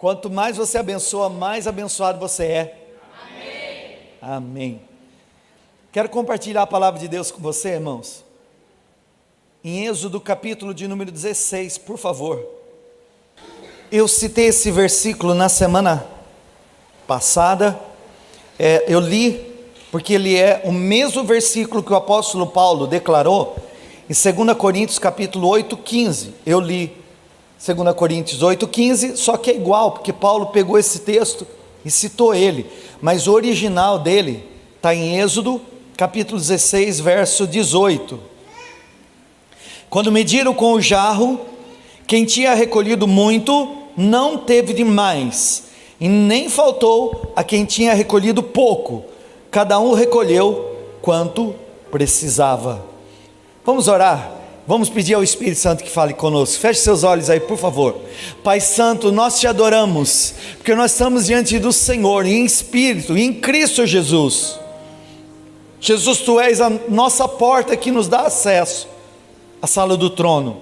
Quanto mais você abençoa, mais abençoado você é. Amém. Amém. Quero compartilhar a palavra de Deus com você, irmãos. Em Êxodo capítulo de número 16, por favor. Eu citei esse versículo na semana passada. Eu li, porque ele é o mesmo versículo que o apóstolo Paulo declarou em 2 Coríntios capítulo 8:15. Eu li 2 Coríntios 8:15, só que é igual, porque Paulo pegou esse texto e citou ele, mas o original dele está em Êxodo capítulo 16, verso 18. Quando mediram com o jarro, quem tinha recolhido muito, não teve demais, e nem faltou a quem tinha recolhido pouco, cada um recolheu quanto precisava. Vamos orar? Vamos pedir ao Espírito Santo que fale conosco. Feche seus olhos aí, por favor. Pai Santo, nós te adoramos, porque nós estamos diante do Senhor, em Espírito, em Cristo Jesus. Jesus, Tu és a nossa porta que nos dá acesso à sala do trono.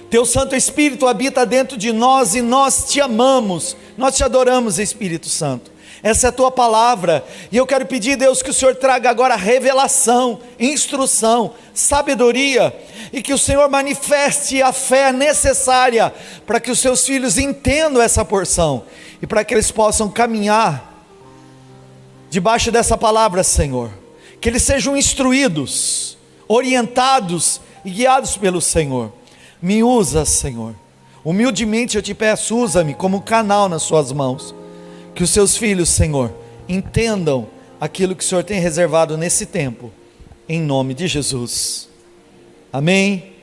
Teu Santo Espírito habita dentro de nós e nós te amamos, nós te adoramos, Espírito Santo. Essa é a Tua palavra, e eu quero pedir, Deus, que o Senhor traga agora revelação, instrução, sabedoria, e que o Senhor manifeste a fé necessária para que os Seus filhos entendam essa porção, e para que eles possam caminhar debaixo dessa palavra, Senhor, que eles sejam instruídos, orientados e guiados pelo Senhor. Me usa, Senhor, humildemente eu te peço, usa-me como canal nas Suas mãos, que os Seus filhos, Senhor, entendam aquilo que o Senhor tem reservado nesse tempo, em nome de Jesus. Amém,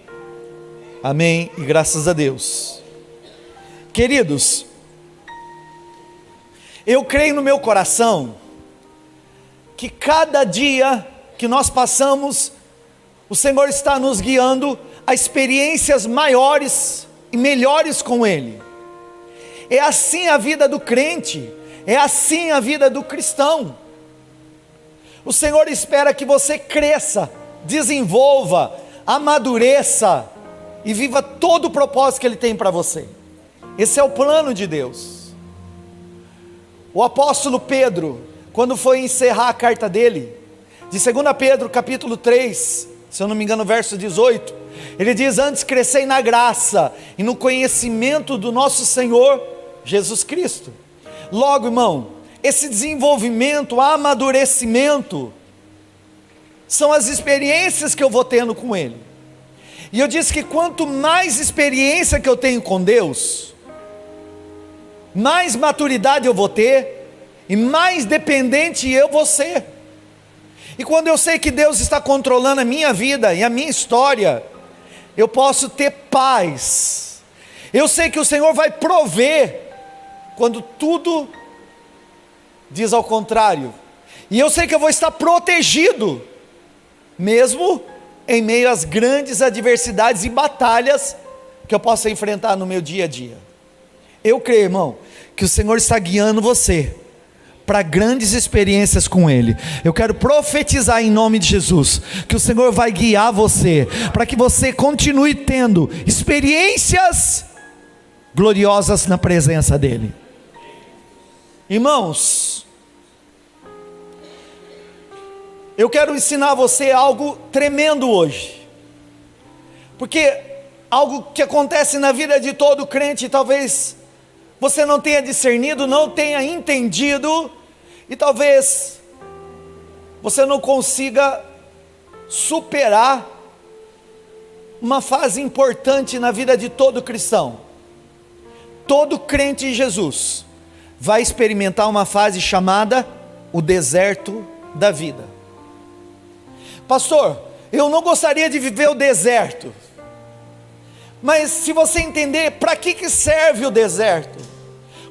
amém e graças a Deus. Queridos, eu creio no meu coração que cada dia que nós passamos, o Senhor está nos guiando a experiências maiores e melhores com Ele. É assim a vida do crente, é assim a vida do cristão. O Senhor espera que você cresça, desenvolva, amadureça e viva todo o propósito que Ele tem para você. Esse é o plano de Deus. O apóstolo Pedro, quando foi encerrar a carta dele, de 2 Pedro capítulo 3, se eu não me engano verso 18, ele diz: antes crescei na graça e no conhecimento do nosso Senhor Jesus Cristo. Logo, irmão, esse desenvolvimento, amadurecimento, são as experiências que eu vou tendo com Ele. E eu disse que quanto mais experiência que eu tenho com Deus, mais maturidade eu vou ter, e mais dependente eu vou ser. E quando eu sei que Deus está controlando a minha vida e a minha história, eu posso ter paz. Eu sei que o Senhor vai prover, quando tudo diz ao contrário. E eu sei que eu vou estar protegido, mesmo em meio às grandes adversidades e batalhas que eu possa enfrentar no meu dia a dia. Eu creio, irmão, que o Senhor está guiando você para grandes experiências com Ele. Eu quero profetizar em nome de Jesus, que o Senhor vai guiar você, para que você continue tendo experiências gloriosas na presença dEle. Irmãos, eu quero ensinar você algo tremendo hoje, porque algo que acontece na vida de todo crente, talvez você não tenha discernido, não tenha entendido, e talvez você não consiga superar uma fase importante na vida de todo cristão. Todo crente em Jesus vai experimentar uma fase chamada o deserto da vida. Pastor, eu não gostaria de viver o deserto, mas se você entender para que serve o deserto,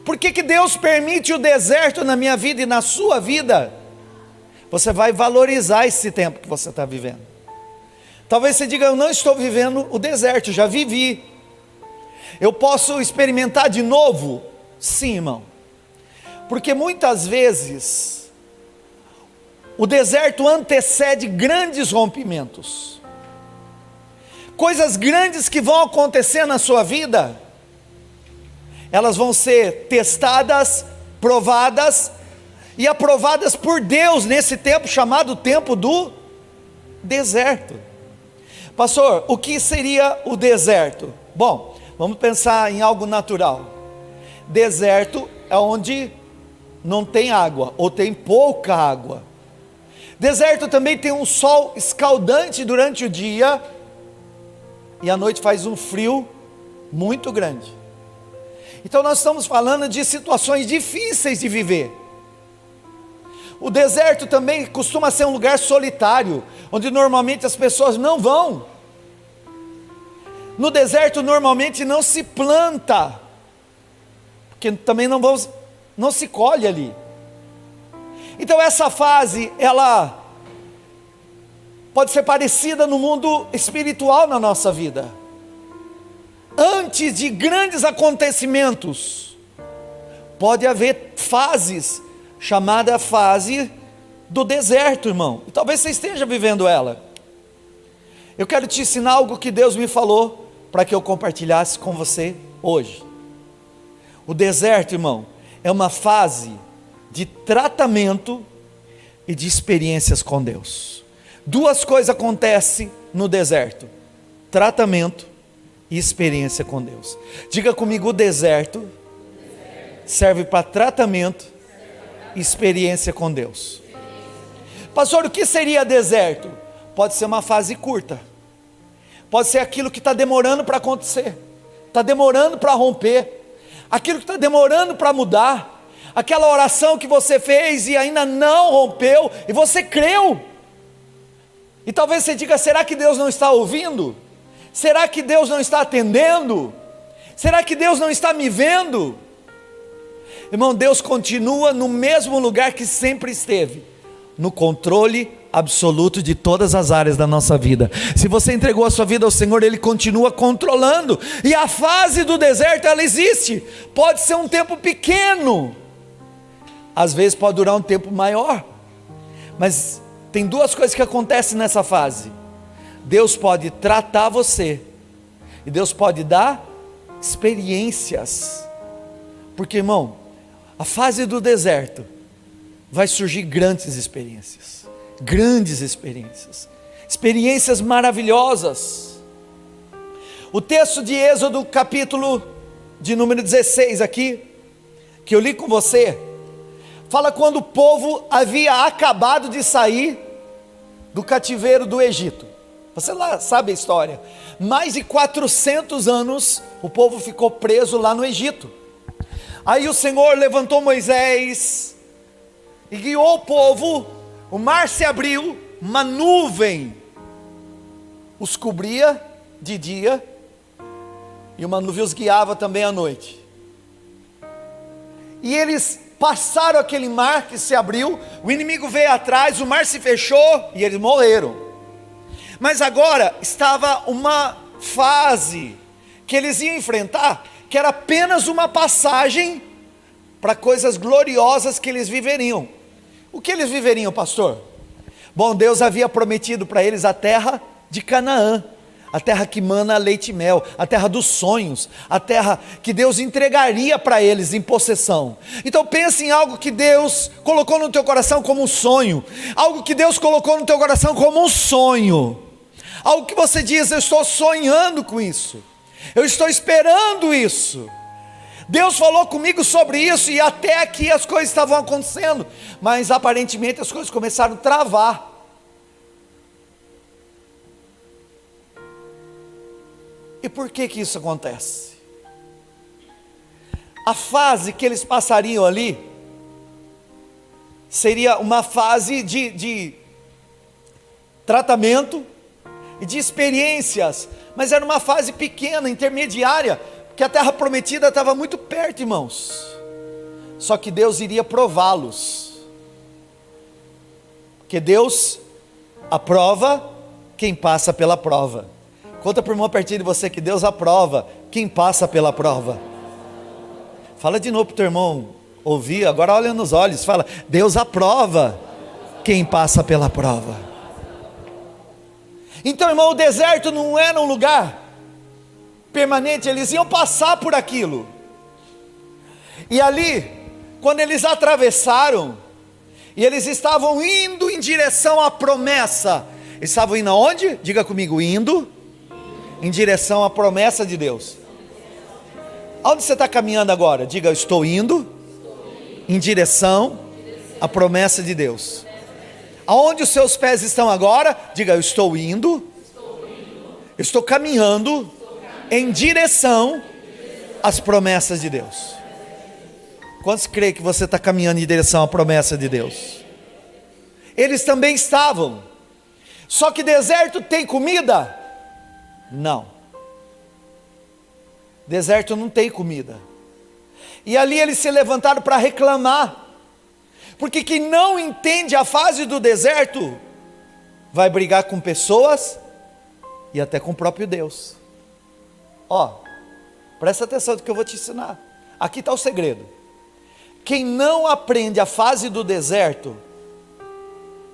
por que Deus permite o deserto na minha vida e na sua vida, você vai valorizar esse tempo que você está vivendo. Talvez você diga: eu não estou vivendo o deserto, já vivi. Eu posso experimentar de novo? Sim, irmão, porque muitas vezes o deserto antecede grandes rompimentos, coisas grandes que vão acontecer na sua vida, elas vão ser testadas, provadas e aprovadas por Deus nesse tempo chamado tempo do deserto. Pastor, o que seria o deserto? Bom, vamos pensar em algo natural. Deserto é onde não tem água, ou tem pouca água. Deserto também tem um sol escaldante durante o dia, e à noite faz um frio muito grande. Então nós estamos falando de situações difíceis de viver. O deserto também costuma ser um lugar solitário, onde normalmente as pessoas não vão. No deserto normalmente não se planta, porque também não se colhe ali. Então essa fase, ela pode ser parecida no mundo espiritual na nossa vida. Antes de grandes acontecimentos, pode haver fases, chamada fase do deserto, irmão. E talvez você esteja vivendo ela. Eu quero te ensinar algo que Deus me falou, para que eu compartilhasse com você hoje. O deserto, irmão, é uma fase de tratamento e de experiências com Deus. Duas coisas acontecem no deserto: tratamento e experiência com Deus. Diga comigo: o deserto serve para tratamento e experiência com Deus. Pastor, o que seria deserto? Pode ser uma fase curta, pode ser aquilo que está demorando para acontecer, está demorando para romper, aquilo que está demorando para mudar, aquela oração que você fez e ainda não rompeu, e você creu, e talvez você diga: será que Deus não está ouvindo? Será que Deus não está atendendo? Será que Deus não está me vendo? Irmão, Deus continua no mesmo lugar que sempre esteve, no controle absoluto de todas as áreas da nossa vida. Se você entregou a sua vida ao Senhor, Ele continua controlando. E a fase do deserto, ela existe. Pode ser um tempo pequeno, às vezes pode durar um tempo maior, mas tem duas coisas que acontecem nessa fase. Deus pode tratar você, e Deus pode dar experiências. Porque, irmão, a fase do deserto vai surgir grandes experiências, experiências maravilhosas. O texto de Êxodo, capítulo de número 16 aqui, que eu li com você, fala quando o povo havia acabado de sair do cativeiro do Egito. Você lá sabe a história. Mais de 400 anos o povo ficou preso lá no Egito. Aí o Senhor levantou Moisés e guiou o povo. O mar se abriu, uma nuvem os cobria de dia, e uma nuvem os guiava também à noite. E eles passaram aquele mar que se abriu, o inimigo veio atrás, o mar se fechou e eles morreram. Mas agora estava uma fase que eles iam enfrentar, que era apenas uma passagem para coisas gloriosas que eles viveriam. O que eles viveriam, pastor? Bom, Deus havia prometido para eles a terra de Canaã, a terra que mana leite e mel, a terra dos sonhos, a terra que Deus entregaria para eles em possessão. Então pense em algo que Deus colocou no teu coração como um sonho, algo que Deus colocou no teu coração como um sonho, algo que você diz: eu estou sonhando com isso, eu estou esperando isso, Deus falou comigo sobre isso, e até aqui as coisas estavam acontecendo, mas aparentemente as coisas começaram a travar. E por que isso acontece? A fase que eles passariam ali seria uma fase de tratamento e de experiências, mas era uma fase pequena, intermediária, porque a terra prometida estava muito perto, irmãos. Só que Deus iria prová-los, porque Deus aprova quem passa pela prova. Conta para o irmão pertinho de você que Deus aprova quem passa pela prova. Fala de novo para o teu irmão ouvir, agora olha nos olhos, fala: Deus aprova quem passa pela prova. Então, irmão, o deserto não era um lugar permanente, eles iam passar por aquilo. E ali, quando eles atravessaram, e eles estavam indo em direção à promessa, eles estavam indo aonde? Diga comigo, indo em direção à promessa de Deus. Aonde você está caminhando agora? Diga, eu estou indo em direção à promessa de Deus. Aonde os seus pés estão agora? Diga, eu estou indo, eu estou caminhando em direção às promessas de Deus. Quantos creem que você está caminhando em direção à promessa de Deus? Eles também estavam. Só que deserto tem comida? Não. Deserto não tem comida. E ali eles se levantaram para reclamar. Porque quem não entende a fase do deserto vai brigar com pessoas e até com o próprio Deus. Ó, presta atenção no que eu vou te ensinar. Aqui está o segredo. Quem não aprende a fase do deserto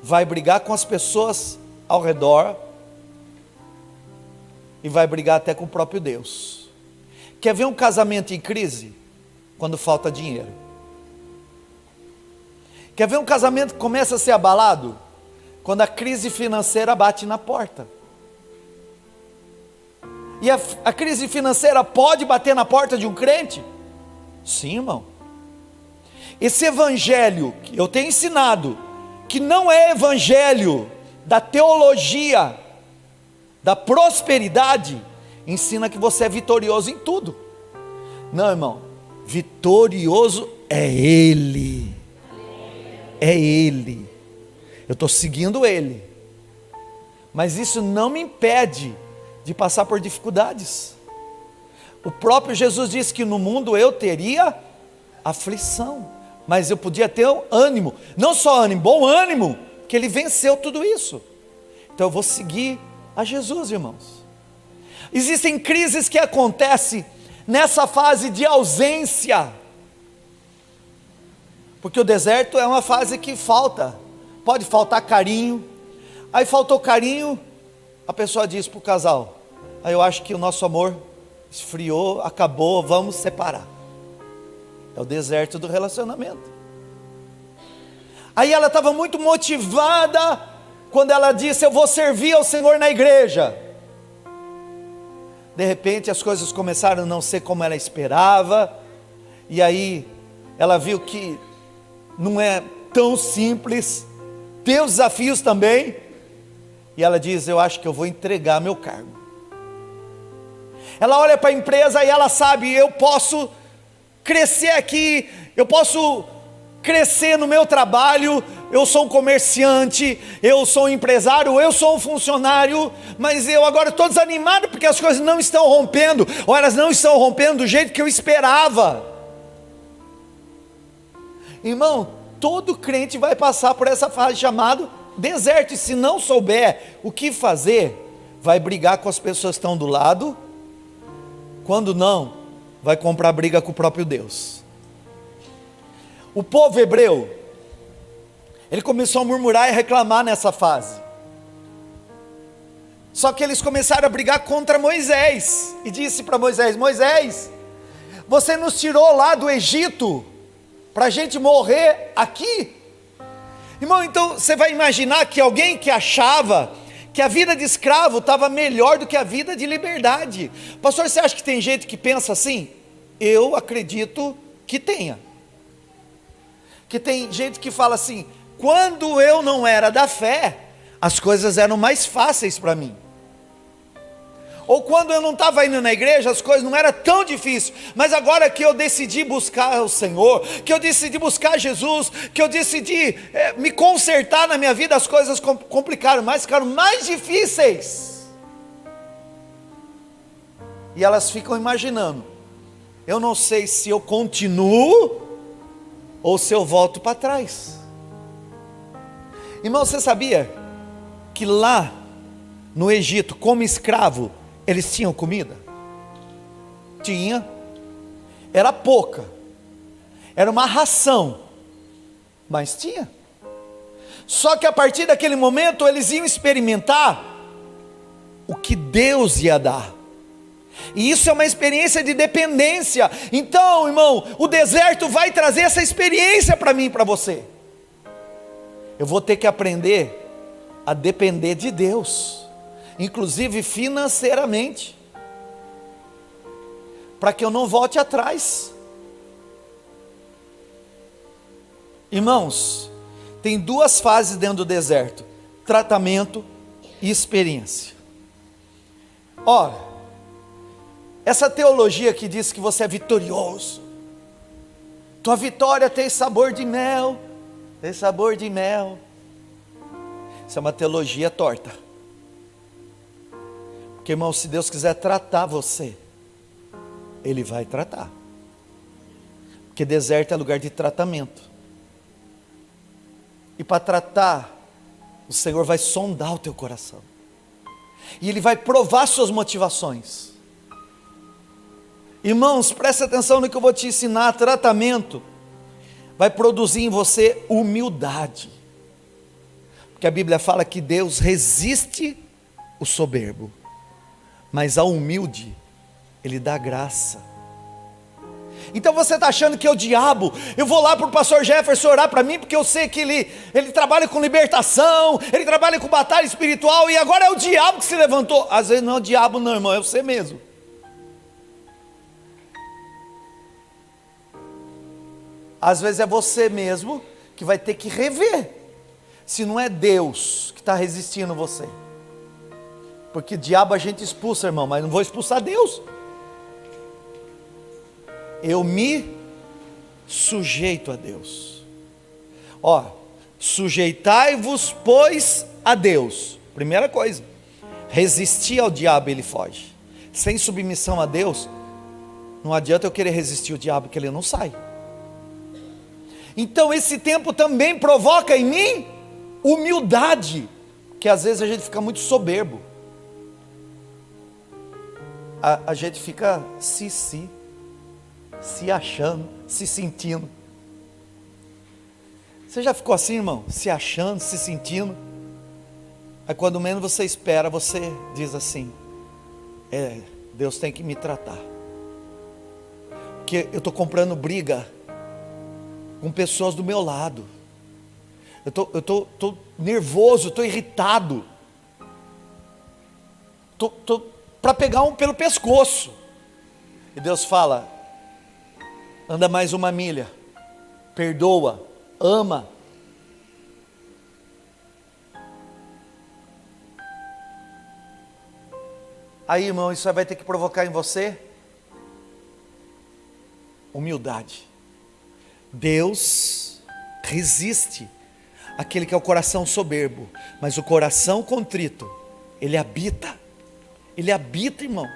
vai brigar com as pessoas ao redor e vai brigar até com o próprio Deus. Quer ver um casamento em crise? Quando falta dinheiro. Quer ver um casamento que começa a ser abalado? Quando a crise financeira bate na porta. E a crise financeira pode bater na porta de um crente? Sim, irmão. Esse evangelho que eu tenho ensinado, que não é evangelho da teologia, da prosperidade, ensina que você é vitorioso em tudo. Não, irmão, vitorioso é Ele. É Ele. Eu estou seguindo Ele. Mas isso não me impede de passar por dificuldades. O próprio Jesus disse que no mundo eu teria aflição, mas eu podia ter ânimo, não só ânimo, bom ânimo, que Ele venceu tudo isso. Então eu vou seguir a Jesus, irmãos. Existem crises que acontecem nessa fase de ausência, porque o deserto é uma fase que pode faltar carinho. Aí faltou carinho, a pessoa diz para o casal, aí eu acho que o nosso amor esfriou, acabou, vamos separar. É o deserto do relacionamento. Aí ela estava muito motivada, quando ela disse, eu vou servir ao Senhor na igreja. De repente as coisas começaram a não ser como ela esperava, e aí ela viu que não é tão simples, tem os desafios também, e ela diz, eu acho que eu vou entregar meu cargo. Ela olha para a empresa e ela sabe, eu posso crescer aqui, eu posso crescer no meu trabalho, eu sou um comerciante, eu sou um empresário, eu sou um funcionário, mas eu agora estou desanimado porque as coisas não estão rompendo, ou elas não estão rompendo do jeito que eu esperava. Irmão, todo crente vai passar por essa fase chamada deserto, e se não souber o que fazer, vai brigar com as pessoas que estão do lado, quando não, vai comprar briga com o próprio Deus. O povo hebreu, ele começou a murmurar e reclamar nessa fase. Só que eles começaram a brigar contra Moisés, e disse para Moisés, Moisés, você nos tirou lá do Egito, para a gente morrer aqui? Irmão, então você vai imaginar que alguém que achava que a vida de escravo estava melhor do que a vida de liberdade. Pastor, você acha que tem gente que pensa assim? Eu acredito que tenha. Que tem gente que fala assim, quando eu não era da fé, as coisas eram mais fáceis para mim. Ou quando eu não estava indo na igreja, as coisas não eram tão difíceis. Mas agora que eu decidi buscar o Senhor, que eu decidi buscar Jesus, que eu decidi me consertar na minha vida, as coisas complicaram mais, ficaram mais difíceis. E elas ficam imaginando, eu não sei se eu continuo ou se eu volto para trás. Irmão, você sabia que lá no Egito, como escravo, eles tinham comida? Tinha. Era pouca. Era uma ração. Mas tinha. Só que a partir daquele momento, eles iam experimentar o que Deus ia dar. E isso é uma experiência de dependência. Então, irmão, o deserto vai trazer essa experiência para mim e para você. Eu vou ter que aprender a depender de Deus, inclusive financeiramente, para que eu não volte atrás. Irmãos, tem duas fases dentro do deserto: tratamento e experiência. Ora, essa teologia que diz que você é vitorioso, tua vitória tem sabor de mel, tem sabor de mel. Isso é uma teologia torta. Porque, irmão, se Deus quiser tratar você, Ele vai tratar. Porque deserto é lugar de tratamento. E para tratar, o Senhor vai sondar o teu coração. E Ele vai provar suas motivações. Irmãos, presta atenção no que eu vou te ensinar. Tratamento vai produzir em você humildade. Porque a Bíblia fala que Deus resiste o soberbo, mas ao humilde Ele dá graça. Então você está achando que é o diabo? Eu vou lá para o pastor Jefferson orar para mim, porque eu sei que ele trabalha com libertação, ele trabalha com batalha espiritual, e agora é o diabo que se levantou. Às vezes não é o diabo não, irmão, é você mesmo. Às vezes é você mesmo que vai ter que rever se não é Deus que está resistindo você. Porque diabo a gente expulsa, irmão, mas não vou expulsar Deus. Eu me sujeito a Deus. Ó, sujeitai-vos, pois, a Deus. Primeira coisa, resistir ao diabo, ele foge. Sem submissão a Deus, não adianta eu querer resistir ao diabo, que ele não sai. Então esse tempo também provoca em mim humildade, que às vezes a gente fica muito soberbo. A gente fica se achando, se sentindo. Você já ficou assim, irmão? Se achando, se sentindo. Aí quando menos você espera, você diz assim: Deus tem que me tratar, porque eu estou comprando briga com pessoas do meu lado. Eu estou nervoso, estou irritado. Estou para pegar um pelo pescoço. E Deus fala: anda mais uma milha, perdoa, ama. Aí, irmão, isso vai ter que provocar em você humildade. Deus resiste aquele que é o coração soberbo, mas o coração contrito, Ele habita, irmão.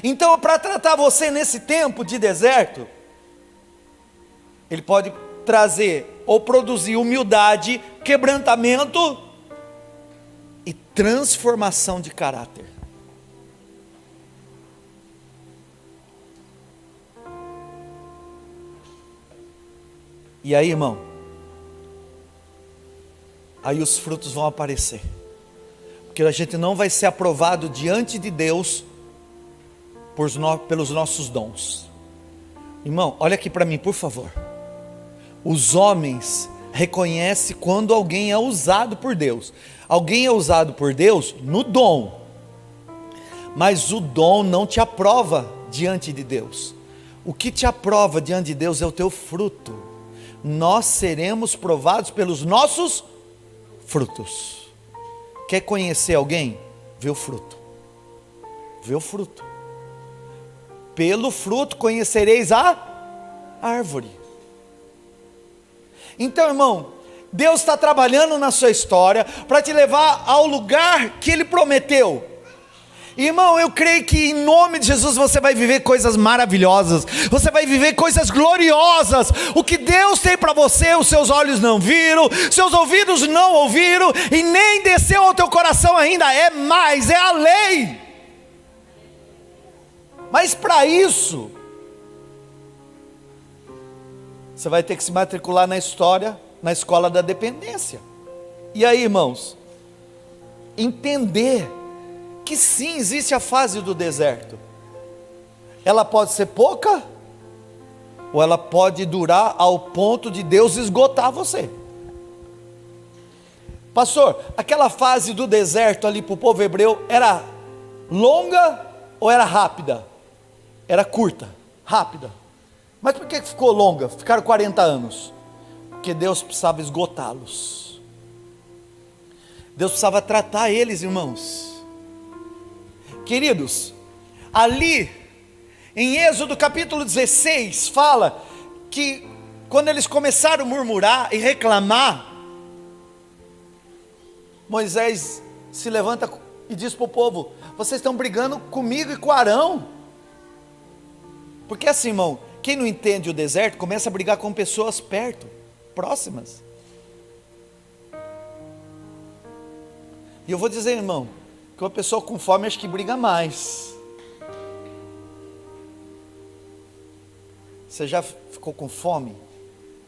Então, para tratar você nesse tempo de deserto, Ele pode trazer ou produzir humildade, quebrantamento e transformação de caráter. E aí, irmão, aí os frutos vão aparecer, porque a gente não vai ser aprovado diante de Deus pelos nossos dons. Irmão, olha aqui para mim, por favor. Os homens reconhecem quando alguém é usado por Deus. Alguém é usado por Deus no dom, mas o dom não te aprova diante de Deus. O que te aprova diante de Deus é o teu fruto. Nós seremos provados pelos nossos frutos. Quer conhecer alguém? Vê o fruto. Vê o fruto. Pelo fruto conhecereis a árvore. Então, irmão, Deus está trabalhando na sua história para te levar ao lugar que Ele prometeu. Irmão, eu creio que em nome de Jesus você vai viver coisas maravilhosas, você vai viver coisas gloriosas. O que Deus tem para você, os seus olhos não viram, seus ouvidos não ouviram, e nem desceu ao teu coração ainda. É mais, é a lei. Mas para isso, você vai ter que se matricular na escola da dependência. E aí, irmãos, entender que sim, existe a fase do deserto, ela pode ser pouca, ou ela pode durar ao ponto de Deus esgotar você. Pastor, aquela fase do deserto ali para o povo hebreu era longa ou era rápida? Era curta, rápida. Mas por que ficou longa? Ficaram 40 anos. Porque Deus precisava esgotá-los. Deus precisava tratar eles, irmãos. Queridos, ali em Êxodo capítulo 16, fala que quando eles começaram a murmurar e reclamar, Moisés se levanta e diz para o povo: vocês estão brigando comigo e com Arão. Porque assim, irmão, quem não entende o deserto, começa a brigar com pessoas perto, próximas. E eu vou dizer, irmão, que uma pessoa com fome acho que briga mais. Você já ficou com fome?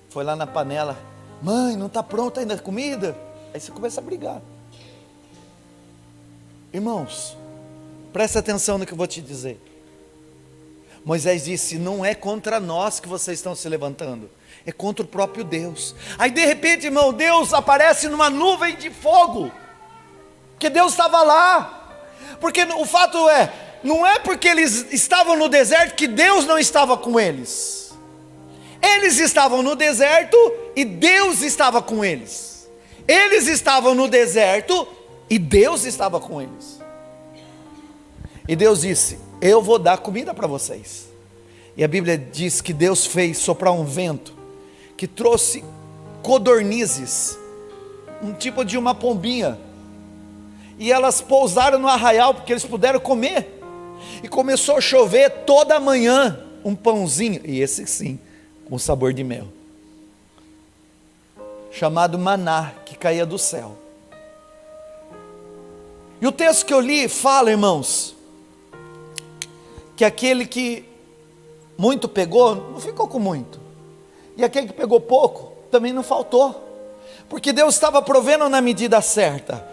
Foi lá na panela: mãe, não está pronta ainda a comida? Aí você começa a brigar. Irmãos, presta atenção no que eu vou te dizer. Moisés disse: não é contra nós que vocês estão se levantando, é contra o próprio Deus. Aí de repente, irmão, Deus aparece numa nuvem de fogo, porque Deus estava lá. Porque o fato é, não é porque eles estavam no deserto que Deus não estava com eles. Eles estavam no deserto e Deus estava com eles. Eles estavam no deserto e Deus estava com eles. E Deus disse: eu vou dar comida para vocês. E a Bíblia diz que Deus fez soprar um vento que trouxe codornizes, um tipo de uma pombinha, e elas pousaram no arraial porque eles puderam comer. E começou a chover toda manhã um pãozinho, e esse sim, com sabor de mel, chamado maná, que caía do céu. E o texto que eu li fala, irmãos, que aquele que muito pegou, não ficou com muito, e aquele que pegou pouco, também não faltou, porque Deus estava provendo na medida certa.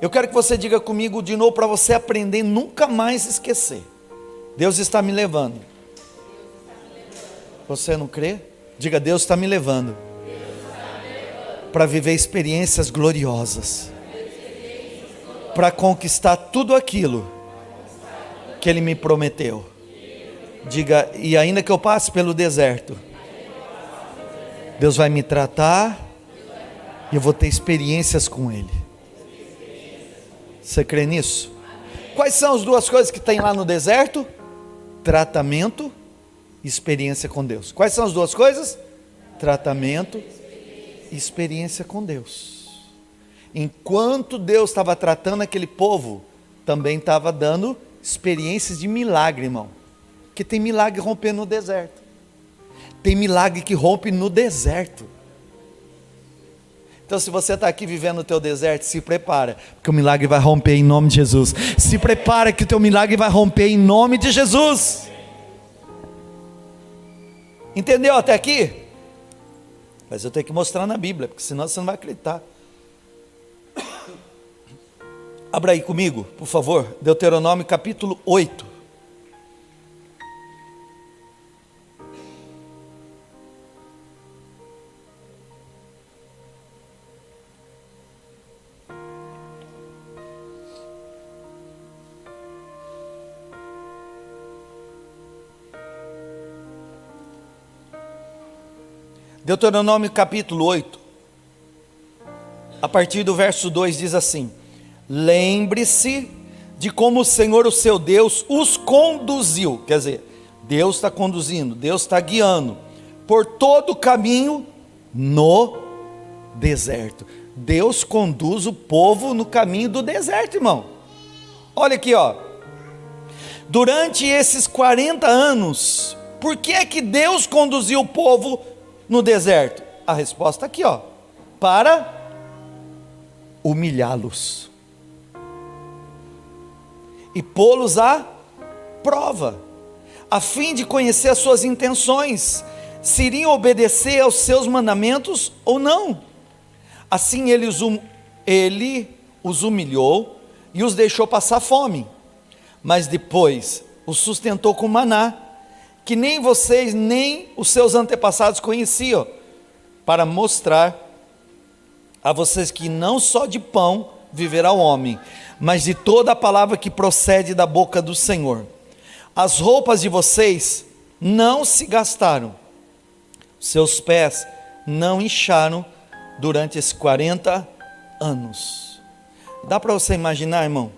Eu quero que você diga comigo de novo, para você aprender e nunca mais esquecer: Deus está me levando. Você não crê? Diga: Deus está me levando para viver experiências gloriosas, para conquistar tudo aquilo que Ele me prometeu. Diga: e ainda que eu passe pelo deserto, Deus vai me tratar e eu vou ter experiências com Ele. Você crê nisso? Quais são as duas coisas que tem lá no deserto? Tratamento e experiência com Deus. Quais são as duas coisas? Tratamento e experiência com Deus. Enquanto Deus estava tratando aquele povo, também estava dando experiências de milagre, irmão. Porque tem milagre rompendo no deserto. Tem milagre que rompe no deserto. Então, se você está aqui vivendo o teu deserto, se prepara, porque o milagre vai romper em nome de Jesus. Se prepara que o teu milagre vai romper em nome de Jesus. Entendeu até aqui? Mas eu tenho que mostrar na Bíblia, porque senão você não vai acreditar. Abra aí comigo, por favor, Deuteronômio capítulo 8. Deuteronômio capítulo 8, a partir do verso 2 diz assim: lembre-se de como o Senhor, o seu Deus, os conduziu. Quer dizer, Deus está conduzindo, Deus está guiando por todo o caminho no deserto. Deus conduz o povo no caminho do deserto, irmão. Olha aqui, ó. Durante esses 40 anos, por que é que Deus conduziu o povo no deserto? A resposta aqui, ó: para humilhá-los e pô-los à prova, a fim de conhecer as suas intenções, se iriam obedecer aos seus mandamentos ou não. Assim ele os humilhou e os deixou passar fome, mas depois o sustentou com maná, que nem vocês nem os seus antepassados conheciam, para mostrar a vocês que não só de pão viverá o homem, mas de toda a palavra que procede da boca do Senhor. As roupas de vocês não se gastaram, seus pés não incharam durante esses 40 anos. Dá para você imaginar, irmão,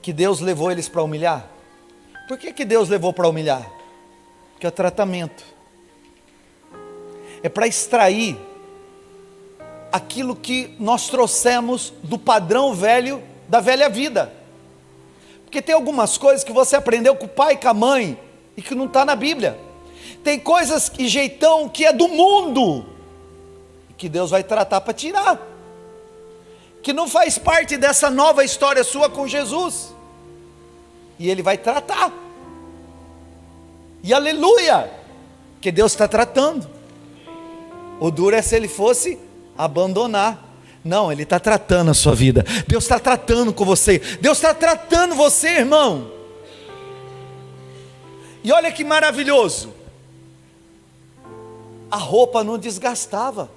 que Deus levou eles para humilhar? Por que Deus levou para humilhar? Porque é tratamento. É para extrair aquilo que nós trouxemos do padrão velho, da velha vida. Porque tem algumas coisas que você aprendeu com o pai e com a mãe, e que não está na Bíblia. Tem coisas e jeitão que é do mundo, que Deus vai tratar para tirar, que não faz parte dessa nova história sua com Jesus, e Ele vai tratar, e aleluia, que Deus está tratando. O duro é se Ele fosse abandonar. Não, Ele está tratando a sua vida, Deus está tratando com você, Deus está tratando você, irmão. E olha que maravilhoso, a roupa não desgastava.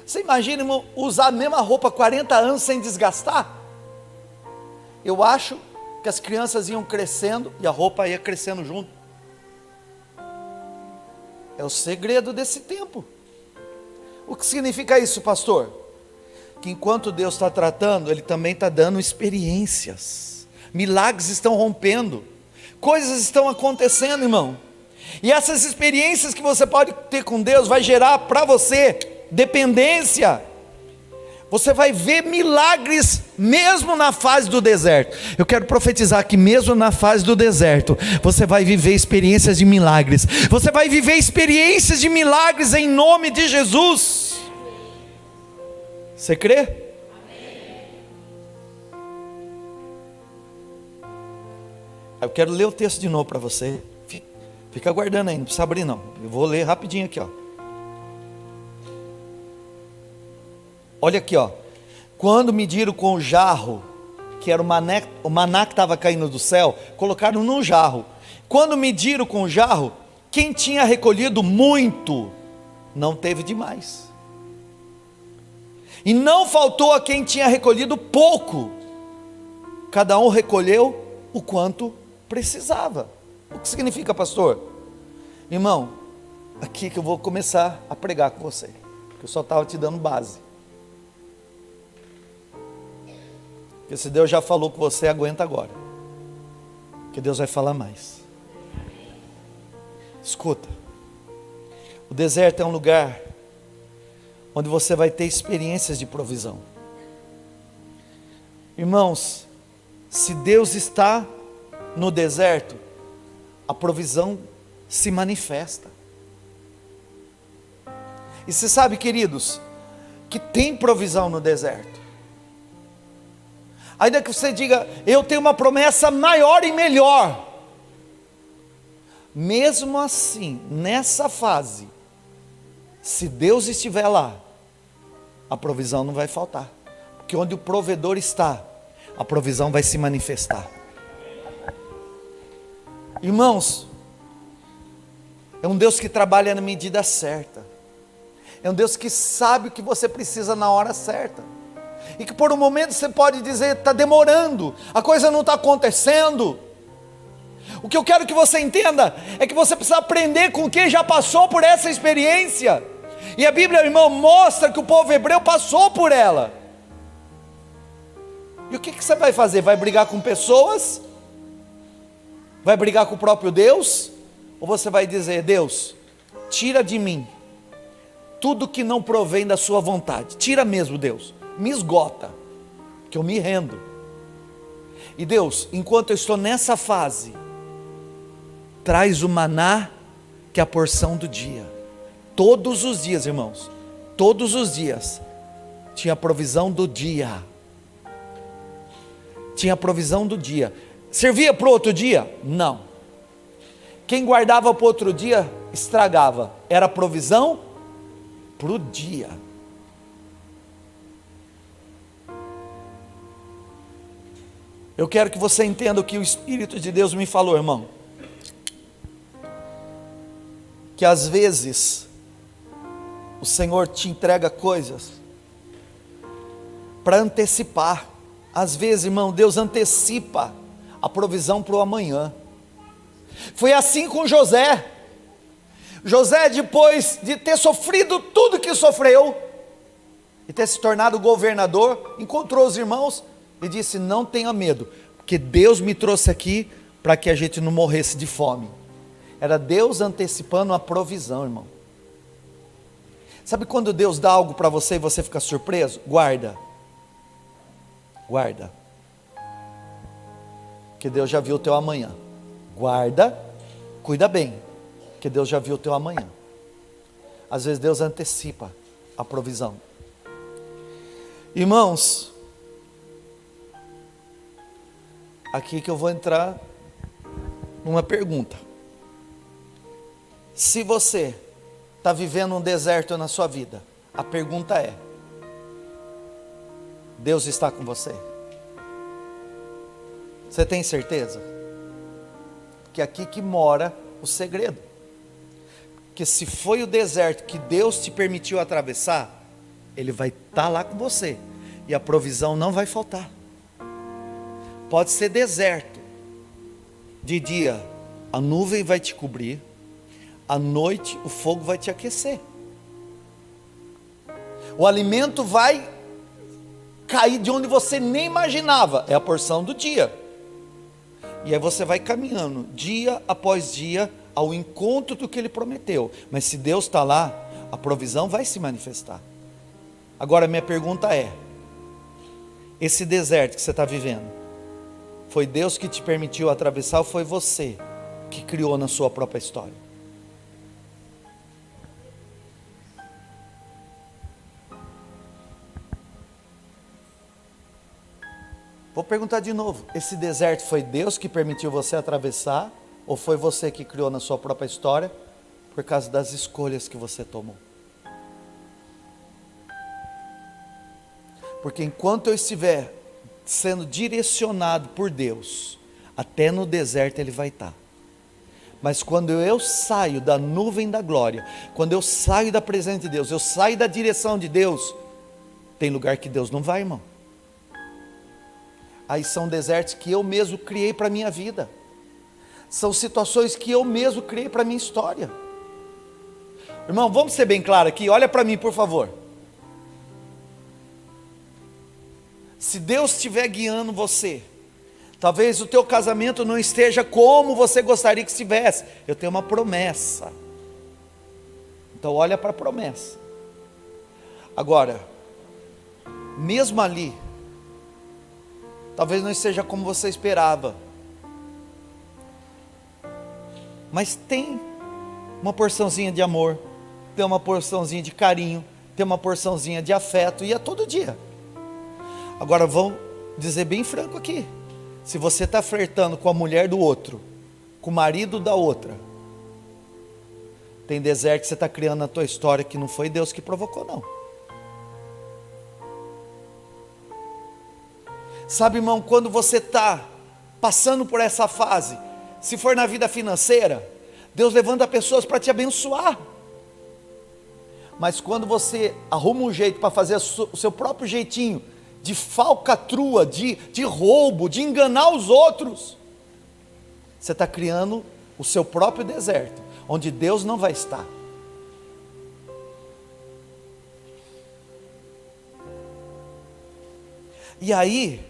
Você imagina, irmão, usar a mesma roupa 40 anos sem desgastar? Eu acho que as crianças iam crescendo e a roupa ia crescendo junto. É o segredo desse tempo. O que significa isso, pastor? Que enquanto Deus está tratando, Ele também está dando experiências. Milagres estão rompendo, coisas estão acontecendo, irmão. E essas experiências que você pode ter com Deus vai gerar para você dependência. Você vai ver milagres mesmo na fase do deserto. Eu quero profetizar que mesmo na fase do deserto, você vai viver experiências de milagres. Você vai viver experiências de milagres em nome de Jesus. Você crê? Eu quero ler o texto de novo para você. Fica aguardando aí, não precisa abrir não. Eu vou ler rapidinho aqui, ó. Olha aqui, ó. Quando mediram com o jarro, que era o maná que estava caindo do céu, colocaram num jarro. Quando mediram com o jarro, quem tinha recolhido muito, não teve demais. E não faltou a quem tinha recolhido pouco. Cada um recolheu o quanto precisava. O que significa, pastor? Irmão, aqui que eu vou começar a pregar com você, porque eu só estava te dando base. Porque se Deus já falou com você, aguenta agora, que Deus vai falar mais. Escuta, o deserto é um lugar onde você vai ter experiências de provisão. Irmãos, se Deus está no deserto, a provisão se manifesta. E você sabe, queridos, que tem provisão no deserto. Ainda que você diga, eu tenho uma promessa maior e melhor. Mesmo assim, nessa fase, se Deus estiver lá, a provisão não vai faltar. Porque onde o provedor está, a provisão vai se manifestar. Irmãos, é um Deus que trabalha na medida certa. É um Deus que sabe o que você precisa na hora certa. E que por um momento você pode dizer, está demorando, a coisa não está acontecendo. O que eu quero que você entenda é que você precisa aprender com quem já passou por essa experiência. E a Bíblia, irmão, mostra que o povo hebreu passou por ela. E o que você vai fazer? Vai brigar com pessoas? Vai brigar com o próprio Deus? Ou você vai dizer, Deus, tira de mim tudo que não provém da sua vontade. Tira mesmo, Deus, me esgota, que eu me rendo. E Deus, enquanto eu estou nessa fase, traz o maná, que é a porção do dia. Todos os dias, irmãos, todos os dias, tinha a provisão do dia. Tinha a provisão do dia. Servia para o outro dia? Não. Quem guardava para o outro dia, estragava. Era provisão para o dia. Eu quero que você entenda o que o Espírito de Deus me falou, irmão. Que às vezes o Senhor te entrega coisas para antecipar. Às vezes, irmão, Deus antecipa a provisão para o amanhã. Foi assim com José. José, depois de ter sofrido tudo que sofreu e ter se tornado governador, encontrou os irmãos e disse: não tenha medo, porque Deus me trouxe aqui para que a gente não morresse de fome. Era Deus antecipando a provisão, irmão. Sabe quando Deus dá algo para você e você fica surpreso? Guarda. Guarda. Que Deus já viu o teu amanhã. Guarda, cuida bem, que Deus já viu o teu amanhã. Às vezes Deus antecipa a provisão. Irmãos, aqui que eu vou entrar numa pergunta. Se você está vivendo um deserto na sua vida, a pergunta é: Deus está com você? Você tem certeza? Que é aqui que mora o segredo. Que se foi o deserto que Deus te permitiu atravessar, Ele vai estar lá com você, e a provisão não vai faltar. Pode ser deserto, de dia a nuvem vai te cobrir, à noite o fogo vai te aquecer, o alimento vai cair de onde você nem imaginava, é a porção do dia, e aí você vai caminhando, dia após dia, ao encontro do que Ele prometeu. Mas se Deus está lá, a provisão vai se manifestar. Agora minha pergunta é: esse deserto que você está vivendo, foi Deus que te permitiu atravessar, ou foi você que criou na sua própria história? Vou perguntar de novo: esse deserto foi Deus que permitiu você atravessar, ou foi você que criou na sua própria história, por causa das escolhas que você tomou? Porque enquanto eu estiver sendo direcionado por Deus, até no deserto Ele vai estar. Mas quando eu saio da nuvem da glória, quando eu saio da presença de Deus, eu saio da direção de Deus, tem lugar que Deus não vai, irmão. Aí são desertos que eu mesmo criei para a minha vida, são situações que eu mesmo criei para a minha história. Irmão, vamos ser bem claros aqui, olha para mim por favor. Se Deus estiver guiando você, talvez o teu casamento não esteja como você gostaria que estivesse, eu tenho uma promessa, então olha para a promessa. Agora, mesmo ali, talvez não esteja como você esperava, mas tem uma porçãozinha de amor, tem uma porçãozinha de carinho, tem uma porçãozinha de afeto, e é todo dia. Agora vamos dizer bem franco aqui: se você está flertando com a mulher do outro, com o marido da outra, tem deserto que você está criando na tua história, que não foi Deus que provocou, não. Sabe, irmão, quando você está passando por essa fase, se for na vida financeira, Deus levanta pessoas para te abençoar. Mas quando você arruma um jeito para fazer o seu próprio jeitinho, de falcatrua, de roubo, de enganar os outros, você está criando o seu próprio deserto, onde Deus não vai estar. E aí,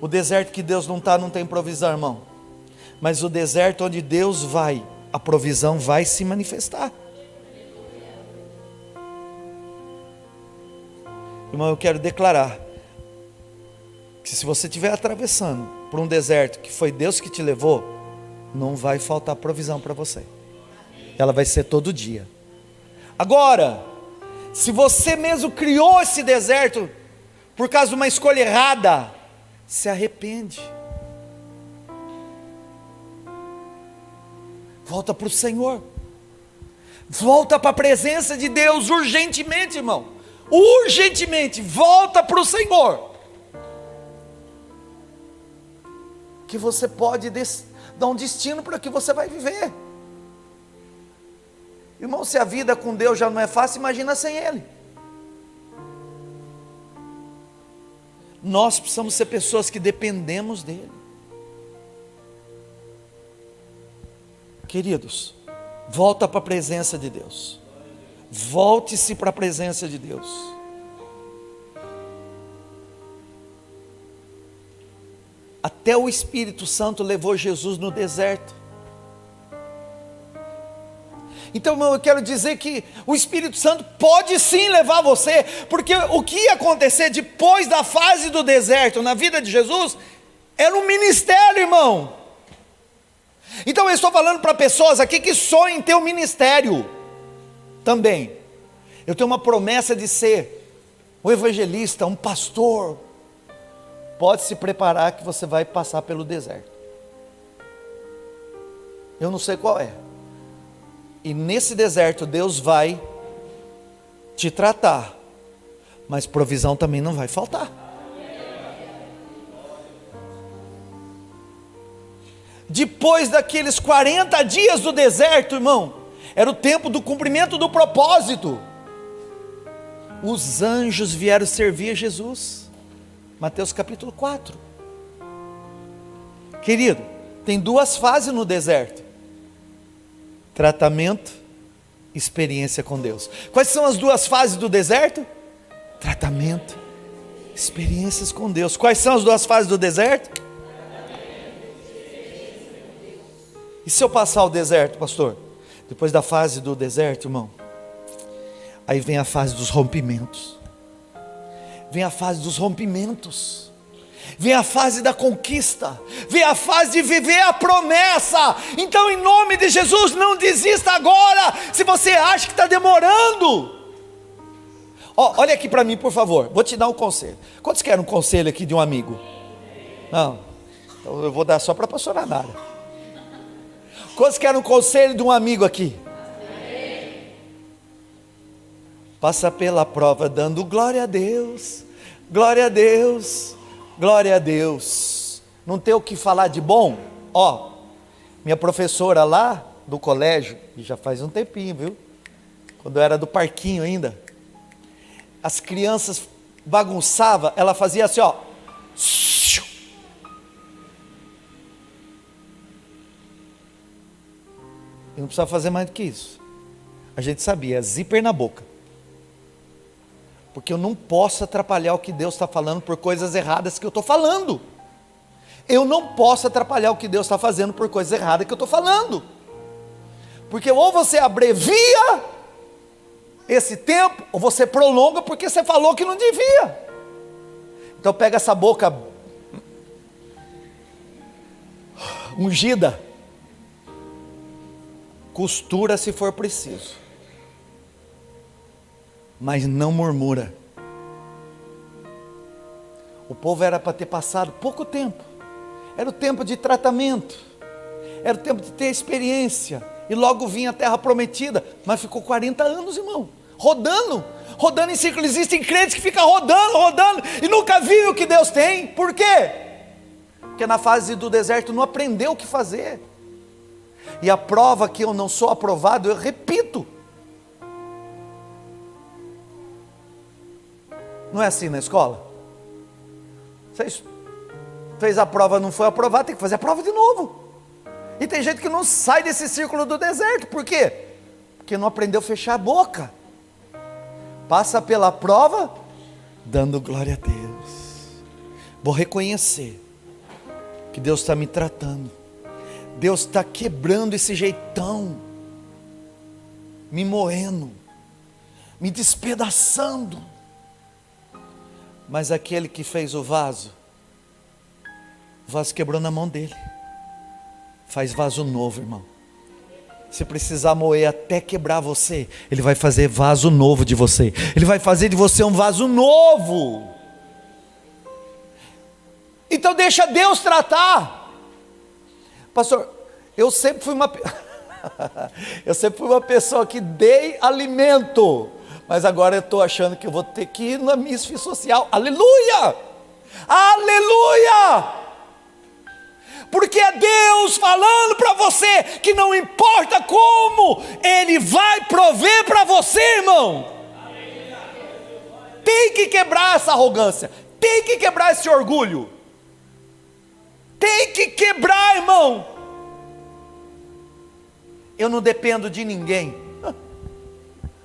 o deserto que Deus não está, não tem provisão, irmão. Mas o deserto onde Deus vai, a provisão vai se manifestar. Irmão, eu quero declarar que se você estiver atravessando por um deserto que foi Deus que te levou, não vai faltar provisão para você. Ela vai ser todo dia. Agora, se você mesmo criou esse deserto por causa de uma escolha errada, se arrepende. Volta para o Senhor. Volta para a presença de Deus urgentemente, irmão. Urgentemente, volta para o Senhor. que você pode dar um destino para que você vai viver. Irmão, se a vida com Deus já não é fácil, imagina sem Ele. Nós precisamos ser pessoas que dependemos dEle. Queridos, volta para a presença de Deus. Volte-se para a presença de Deus. Até o Espírito Santo levou Jesus no deserto. Então, irmão, eu quero dizer que o Espírito Santo pode sim levar você, porque o que ia acontecer depois da fase do deserto na vida de Jesus, era um ministério, irmão. Então eu estou falando para pessoas aqui que sonham em ter um ministério também. Eu tenho uma promessa de ser um evangelista, um pastor. Pode se preparar que você vai passar pelo deserto. Eu não sei qual é. E nesse deserto Deus vai te tratar, mas provisão também não vai faltar. Depois daqueles 40 dias do deserto, irmão, era o tempo do cumprimento do propósito. Os anjos vieram servir Jesus. Mateus capítulo 4. Querido, tem duas fases no deserto: tratamento, experiência com Deus. Quais são as duas fases do deserto? Tratamento, experiências com Deus. Quais são as duas fases do deserto? E se eu passar o deserto, pastor? Depois da fase do deserto, irmão, aí vem a fase dos rompimentos. Vem a fase dos rompimentos. Vem a fase da conquista. Vem a fase de viver a promessa. Então, em nome de Jesus, não desista agora, se você acha que está demorando. Olha aqui para mim, por favor. Vou te dar um conselho. Quantos querem um conselho aqui de um amigo? Não. Então eu vou dar só para a pastora Nara. Quantos querem um conselho de um amigo aqui? Passa pela prova dando glória a Deus, glória a Deus, glória a Deus. Não tem o que falar de bom? Minha professora lá do colégio, e já faz um tempinho, viu? Quando eu era do parquinho ainda, as crianças bagunçavam, ela fazia assim, Eu não precisava fazer mais do que isso. A gente sabia, zíper na boca. Porque eu não posso atrapalhar o que Deus está falando por coisas erradas que eu estou falando. Eu não posso atrapalhar o que Deus está fazendo por coisas erradas que eu estou falando. Porque ou você abrevia esse tempo, ou você prolonga porque você falou que não devia. Então pega essa boca ungida, costura se for preciso, mas não murmura. O povo era para ter passado pouco tempo, era o tempo de tratamento, era o tempo de ter experiência, e logo vinha a terra prometida, mas ficou 40 anos, irmão, rodando em círculo. Existem crentes que ficam rodando, e nunca viram o que Deus tem. Por quê? Porque na fase do deserto não aprendeu o que fazer. E a prova que eu não sou aprovado, eu repito. Não é assim na escola? Você fez a prova, não foi aprovado, tem que fazer a prova de novo. E tem gente que não sai desse círculo do deserto. Por quê? Porque não aprendeu a fechar a boca. Passa pela prova, dando glória a Deus. Vou reconhecer que Deus está me tratando. Deus está quebrando esse jeitão, me moendo, me despedaçando. Mas aquele que fez o vaso quebrou na mão dele. Faz vaso novo, irmão. Se precisar moer até quebrar você, Ele vai fazer vaso novo de você. Ele vai fazer de você um vaso novo. Então deixa Deus tratar. Pastor, eu sempre fui uma pessoa que dei alimento, mas agora eu estou achando que eu vou ter que ir na MISF social. Aleluia! Aleluia! Deus falando para você que não importa como, Ele vai prover para você, irmão. Tem que quebrar essa arrogância, tem que quebrar esse orgulho, tem que quebrar, irmão. Eu não dependo de ninguém.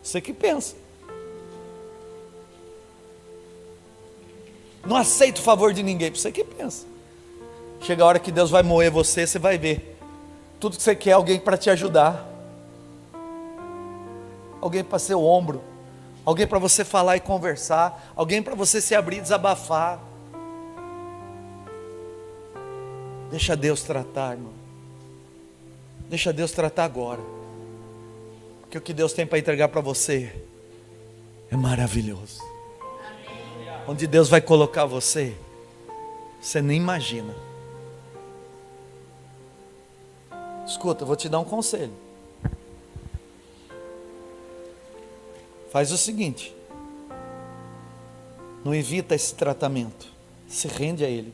Você que pensa. Não aceito o favor de ninguém. Você que pensa. Chega a hora que Deus vai moer você, você vai ver. Tudo que você quer é alguém para te ajudar. Alguém para ser o ombro. Alguém para você falar e conversar. Alguém para você se abrir e desabafar. Deixa Deus tratar, irmão. Deixa Deus tratar agora. Porque o que Deus tem para entregar para você é maravilhoso. Onde Deus vai colocar você, você nem imagina. Escuta, eu vou te dar um conselho. Faz o seguinte: não evita esse tratamento, se rende a Ele.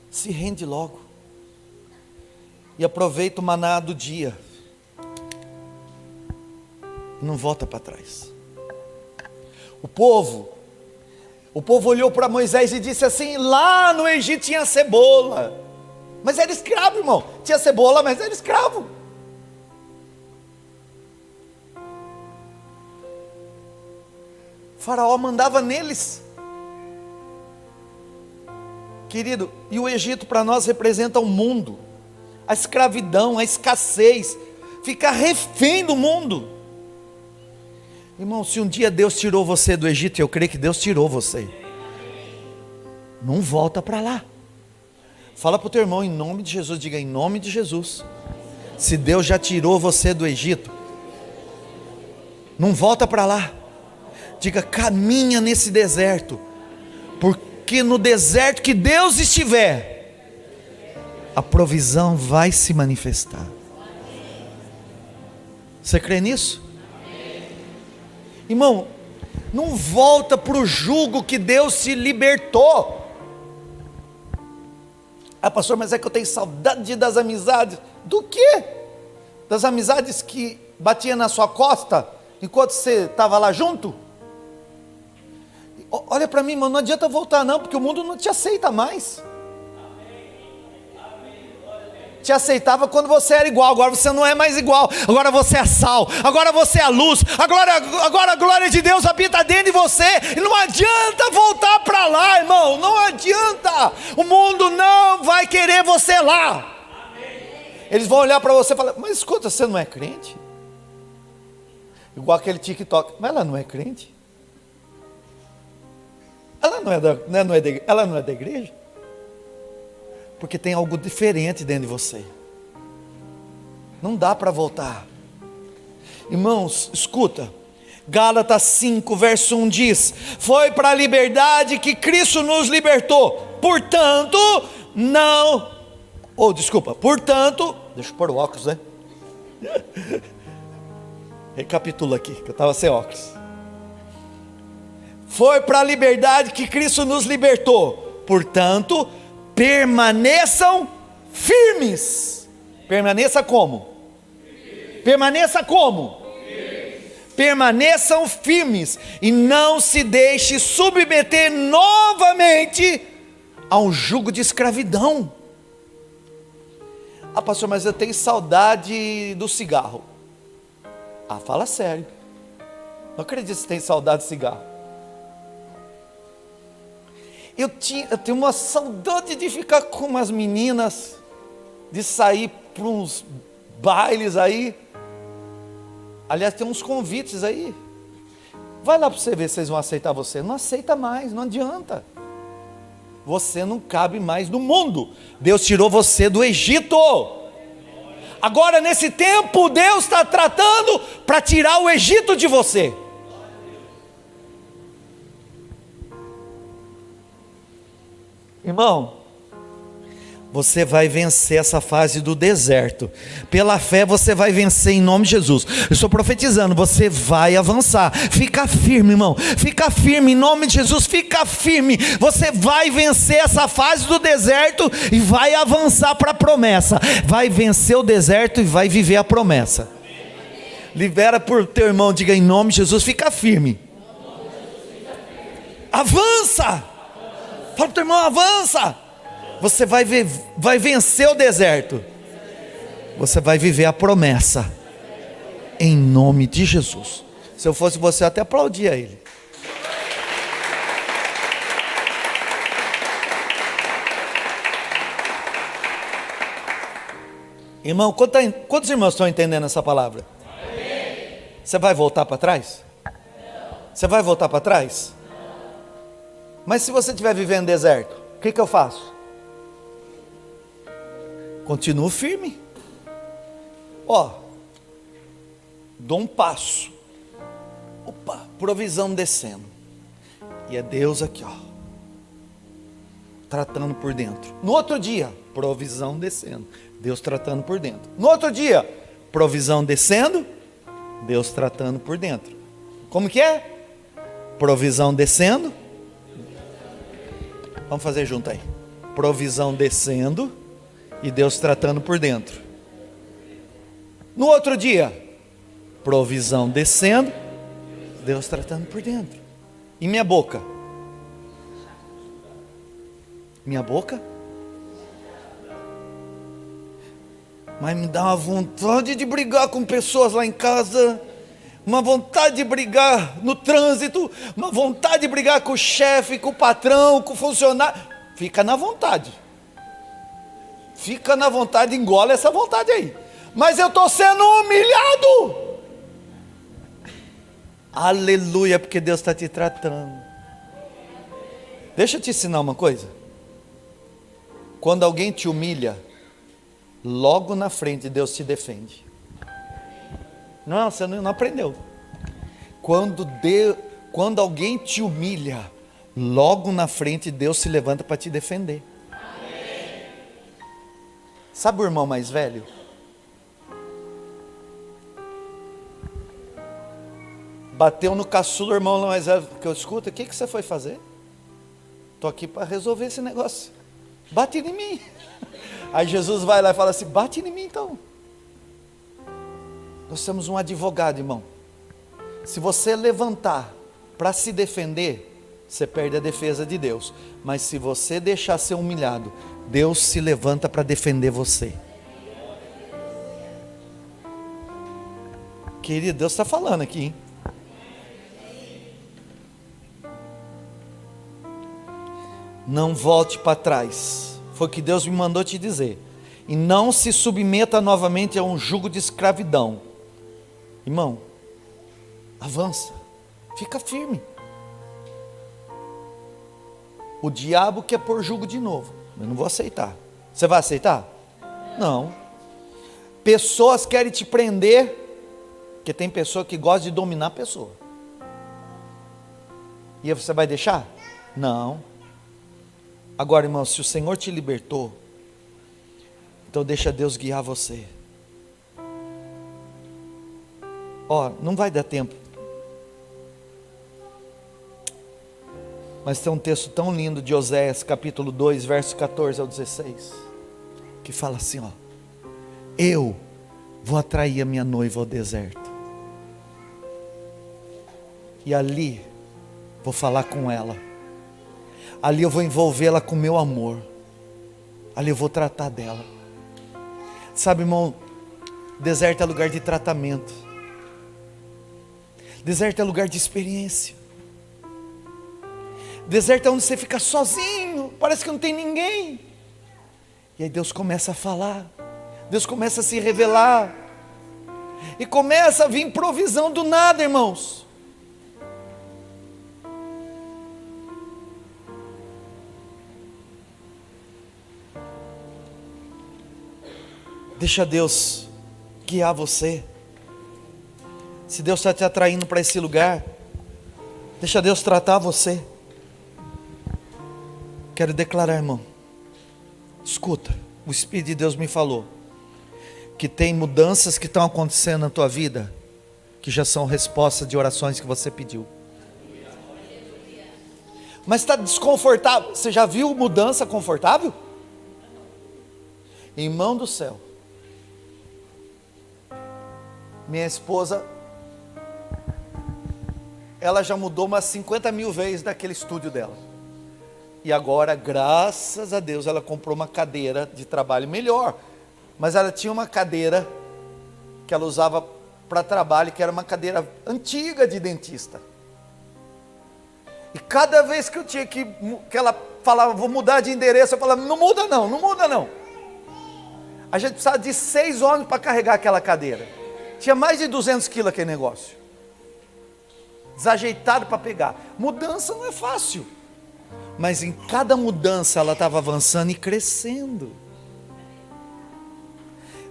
Se rende logo. E aproveita o maná do dia. Não volta para trás. O povo olhou para Moisés e disse assim: lá no Egito tinha cebola, mas era escravo, irmão. Tinha cebola, mas era escravo. O faraó mandava neles. Querido, e o Egito para nós representa o mundo, a escravidão, a escassez, ficar refém do mundo. Irmão, se um dia Deus tirou você do Egito, eu creio que Deus tirou você, não volta para lá. Fala para o teu irmão, em nome de Jesus, diga: em nome de Jesus. Se Deus já tirou você do Egito, não volta para lá. Diga: caminha nesse deserto, porque no deserto que Deus estiver, a provisão vai se manifestar. Você crê nisso? Irmão, não volta para o jugo que Deus te libertou. Ah, pastor, mas é que eu tenho saudade das amizades. Do quê? Das amizades que batiam na sua costa enquanto você estava lá junto? Olha para mim, mano, não adianta voltar não, porque o mundo não te aceita mais. Te aceitava quando você era igual, agora você não é mais igual. Agora você é sal, agora você é a luz, agora a glória de Deus habita dentro de você. E não adianta voltar para lá, irmão, não adianta. O mundo não vai querer você lá. Eles vão olhar para você e falar: mas escuta, você não é crente? Igual aquele TikTok: mas ela não é crente? Ela não é da igreja? Porque tem algo diferente dentro de você. Não dá para voltar. Irmãos, escuta. Gálatas 5, verso 1 diz: foi para a liberdade que Cristo nos libertou. Portanto, portanto, deixa eu pôr o óculos, né? Recapitula aqui, que eu estava sem óculos. Foi para a liberdade que Cristo nos libertou. Portanto, permaneçam firmes. Permaneça como? Permaneça como? Permaneçam firmes. E não se deixe submeter novamente a um jugo de escravidão. Ah, pastor, mas eu tenho saudade do cigarro. Ah, fala sério. Não acredito que você tem saudade de cigarro. Eu tenho uma saudade de ficar com umas meninas, de sair para uns bailes aí. Aliás, tem uns convites aí. Vai lá para você ver se eles vão aceitar você. Não aceita mais, não adianta. Você não cabe mais no mundo. Deus tirou você do Egito. Agora nesse tempo Deus está tratando para tirar o Egito de você. Irmão, você vai vencer essa fase do deserto. Pela fé você vai vencer em nome de Jesus. Eu estou profetizando, você vai avançar. Fica firme, irmão. Fica firme em nome de Jesus. Fica firme. Você vai vencer essa fase do deserto e vai avançar para a promessa. Vai vencer o deserto e vai viver a promessa. Libera por teu irmão, diga em nome de Jesus, fica firme. Avança. Fala para o teu irmão, avança. Você vai vencer o deserto. Você vai viver a promessa. Em nome de Jesus. Se eu fosse você, eu até aplaudia ele. Irmão, quantos irmãos estão entendendo essa palavra? Amém. Você vai voltar para trás? Não. Você vai voltar para trás? Não. Mas se você estiver vivendo deserto, o que eu faço? Continuo firme. Dou um passo. Opa, provisão descendo. E é Deus aqui, tratando por dentro. No outro dia, provisão descendo. Deus tratando por dentro. No outro dia, provisão descendo. Deus tratando por dentro. Como que é? Provisão descendo. Vamos fazer junto aí. Provisão descendo. E Deus tratando por dentro. No outro dia, provisão descendo, Deus tratando por dentro. E minha boca? Minha boca? Mas me dá uma vontade de brigar com pessoas lá em casa, uma vontade de brigar no trânsito, uma vontade de brigar com o chefe, com o patrão, com o funcionário. Fica na vontade. Fica na vontade, engole essa vontade aí. Mas eu estou sendo humilhado. Aleluia, porque Deus está te tratando. Deixa eu te ensinar uma coisa. Quando alguém te humilha, logo na frente Deus te defende. Não, você não aprendeu. Quando alguém te humilha, logo na frente Deus se levanta para te defender. Sabe o irmão mais velho? Bateu no caçulo, o irmão mais velho, que eu escuto, o que você foi fazer? Estou aqui para resolver esse negócio. Bate em mim. Aí Jesus vai lá e fala assim, bate em mim então. Nós temos um advogado, irmão. Se você levantar para se defender, você perde a defesa de Deus. Mas se você deixar ser humilhado, Deus se levanta para defender você. Querido, Deus está falando aqui, hein? Não volte para trás. Foi o que Deus me mandou te dizer. E não se submeta novamente a um jugo de escravidão. Irmão, avança. Fica firme. O diabo quer pôr jugo de novo. Eu não vou aceitar. Você vai aceitar? Não. Pessoas querem te prender, porque tem pessoa que gosta de dominar a pessoa. E você vai deixar? Não. Agora, irmão, se o Senhor te libertou, então deixa Deus guiar você. Não vai dar tempo. Mas tem um texto tão lindo de Oséias, capítulo 2, versos 14 ao 16, que fala assim, eu vou atrair a minha noiva ao deserto, e ali vou falar com ela, ali eu vou envolvê-la com meu amor, ali eu vou tratar dela. Sabe, irmão, deserto é lugar de tratamento, deserto é lugar de experiência. Deserto é onde você fica sozinho, parece que não tem ninguém. E aí Deus começa a falar, Deus começa a se revelar, e começa a vir provisão do nada, irmãos. Deixa Deus guiar você. Se Deus está te atraindo para esse lugar, deixa Deus tratar você. Quero declarar, irmão, Escuta, o Espírito de Deus me falou que tem mudanças que estão acontecendo na tua vida, que já são respostas de orações que você pediu. Mas está desconfortável. Você já viu mudança confortável? Irmão do céu, minha esposa, ela já mudou umas 50 mil vezes daquele estúdio dela. E agora, graças a Deus, ela comprou uma cadeira de trabalho melhor. Mas ela tinha uma cadeira que ela usava para trabalho, que era uma cadeira antiga de dentista. E cada vez que eu tinha que ela falava, vou mudar de endereço, eu falava, não muda não, não muda não. A gente precisava de 6 homens para carregar aquela cadeira. Tinha mais de 200 quilos aquele negócio. Desajeitado para pegar. Mudança não é fácil. Mas em cada mudança ela estava avançando e crescendo.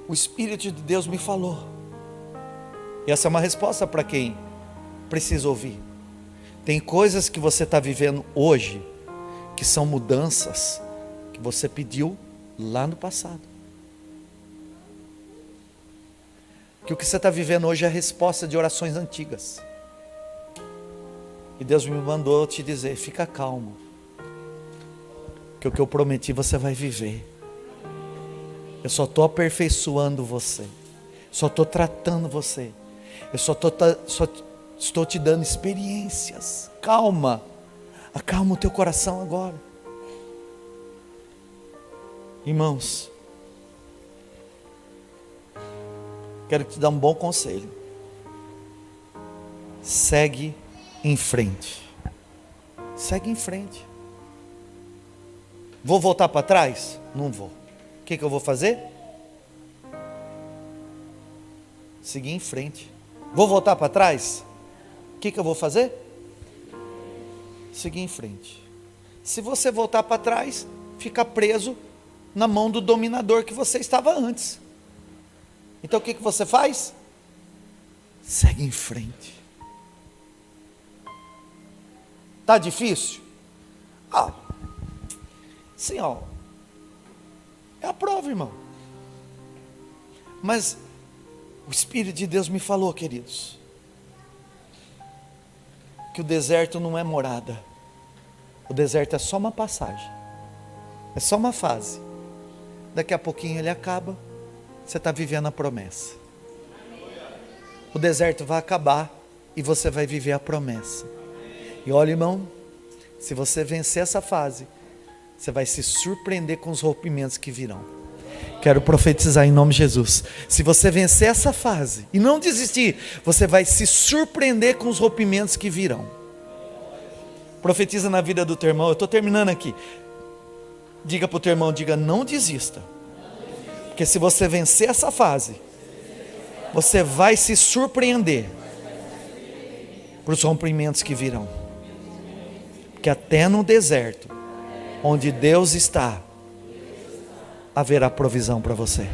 O Espírito de Deus me falou. E essa é uma resposta para quem precisa ouvir. Tem coisas que você está vivendo hoje, que são mudanças que você pediu lá no passado. Que o que você está vivendo hoje é a resposta de orações antigas. E Deus me mandou te dizer, fica calmo. Que o que eu prometi você vai viver. Eu só estou aperfeiçoando você. Só estou tratando você. Eu só estou te dando experiências. Calma. Acalma o teu coração agora. Irmãos, quero te dar um bom conselho. Segue em frente. Segue em frente. Vou voltar para trás? Não vou. O que eu vou fazer? Seguir em frente. Vou voltar para trás? O que eu vou fazer? Seguir em frente. Se você voltar para trás, fica preso na mão do dominador que você estava antes. Então o que você faz? Segue em frente. Tá difícil? Sim, é a prova, irmão. Mas o Espírito de Deus me falou, queridos, que o deserto não é morada. O deserto é só uma passagem. É só uma fase. Daqui a pouquinho ele acaba. Você está vivendo a promessa. O deserto vai acabar e você vai viver a promessa. E olha, irmão, se você vencer essa fase, você vai se surpreender com os rompimentos que virão. Quero profetizar em nome de Jesus. Se você vencer essa fase e não desistir, você vai se surpreender com os rompimentos que virão. Profetiza na vida do teu irmão. Eu estou terminando aqui. Diga para o teu irmão, diga, não desista. Porque se você vencer essa fase, você vai se surpreender para os rompimentos que virão. Porque até no deserto, onde Deus está, haverá provisão para você.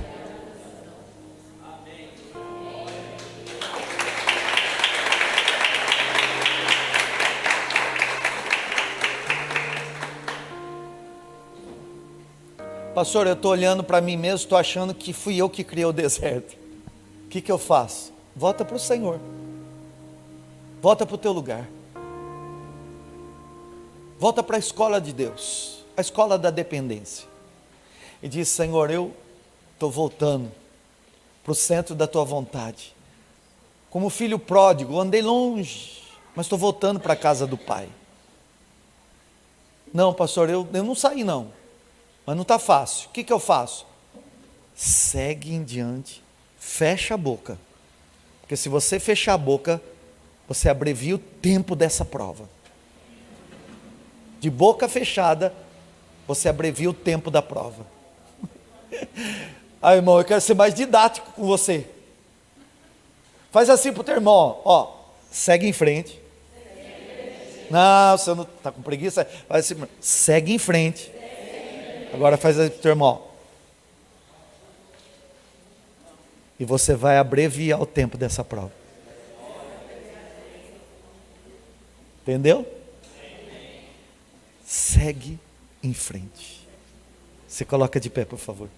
Pastor, eu estou olhando para mim mesmo, estou achando que fui eu que criei o deserto. O que eu faço? Volta para o Senhor. Volta para o teu lugar. Volta para a escola de Deus, a escola da dependência. E diz, Senhor, eu estou voltando para o centro da tua vontade. Como filho pródigo, andei longe, mas estou voltando para a casa do Pai. Não, pastor, eu não saí não, mas não está fácil. O que eu faço? Segue em diante, fecha a boca. Porque se você fechar a boca, você abrevia o tempo dessa prova. De boca fechada, você abrevia o tempo da prova. Irmão, eu quero ser mais didático com você. Faz assim para o teu irmão, segue em frente. Não, você não está com preguiça? Faz assim, segue em frente. Agora faz assim para o teu irmão. E você vai abreviar o tempo dessa prova. Entendeu? Segue em frente. Se coloca de pé, por favor.